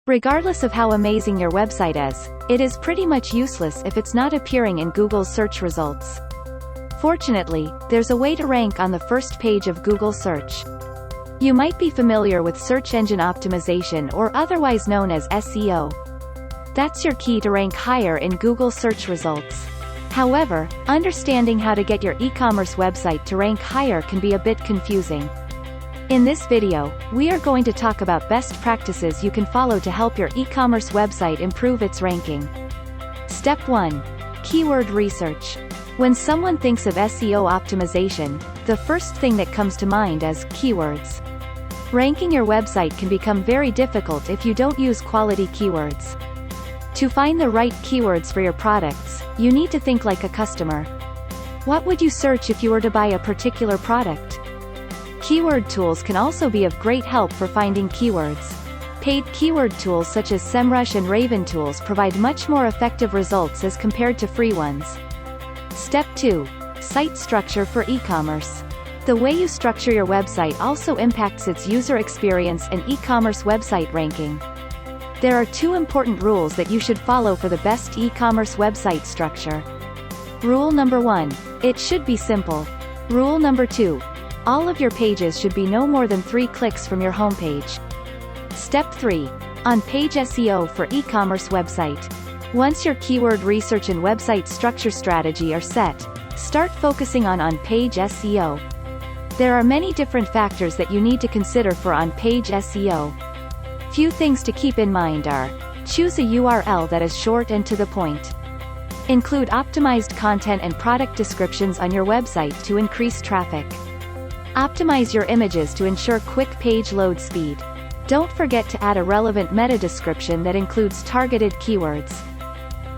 Regardless of how amazing your website is, it is pretty much useless if it's not appearing in Google's search results. Fortunately, there's a way to rank on the first page of Google search. You might be familiar with search engine optimization, or otherwise known as SEO. That's your key to rank higher in Google search results. However, understanding how to get your e-commerce website to rank higher can be a bit confusing. In this video, we are going to talk about best practices you can follow to help your e-commerce website improve its ranking. Step 1. Keyword research. When someone thinks of SEO optimization, the first thing that comes to mind is keywords. Ranking your website can become very difficult if you don't use quality keywords. To find the right keywords for your products, you need to think like a customer. What would you search if you were to buy a particular product? Keyword tools can also be of great help for finding keywords. Paid keyword tools such as SEMrush and Raven tools provide much more effective results as compared to free ones. Step 2. Site structure for e-commerce. The way you structure your website also impacts its user experience and e-commerce website ranking. There are 2 important rules that you should follow for the best e-commerce website structure. Rule number 1. It should be simple. Rule number 2. All of your pages should be no more than 3 clicks from your homepage. Step 3. OnPage SEO for e-commerce website. Once your keyword research and website structure strategy are set, start focusing on OnPage SEO. There are many different factors that you need to consider for OnPage SEO. Few things to keep in mind are: choose a URL that is short and to the point. Include optimized content and product descriptions on your website to increase traffic. Optimize your images to ensure quick page load speed. Don't forget to add a relevant meta description that includes targeted keywords.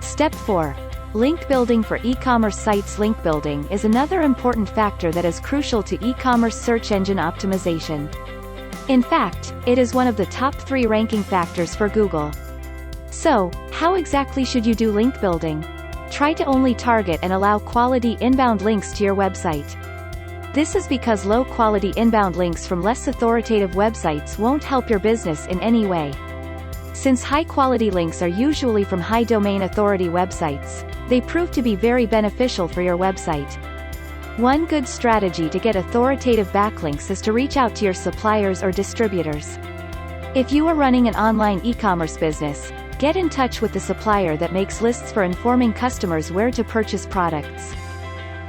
Step 4. Link building for e-commerce sites. Link building is another important factor that is crucial to e-commerce search engine optimization. In fact, it is one of the top 3 ranking factors for Google. So, how exactly should you do link building? Try to only target and allow quality inbound links to your website. This is because low-quality inbound links from less authoritative websites won't help your business in any way. Since high-quality links are usually from high domain authority websites, they prove to be very beneficial for your website. One good strategy to get authoritative backlinks is to reach out to your suppliers or distributors. If you are running an online e-commerce business, get in touch with the supplier that makes lists for informing customers where to purchase products.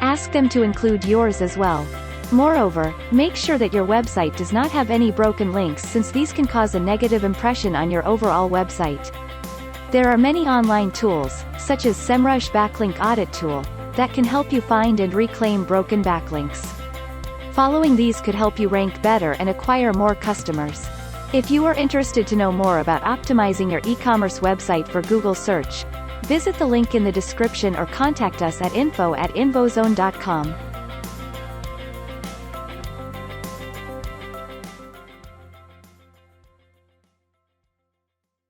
Ask them to include yours as well. Moreover, make sure that your website does not have any broken links, since these can cause a negative impression on your overall website. There are many online tools, such as SEMrush Backlink Audit Tool, that can help you find and reclaim broken backlinks. Following these could help you rank better and acquire more customers. If you are interested to know more about optimizing your e-commerce website for Google search, visit the link in the description or contact us at info@invozone.com.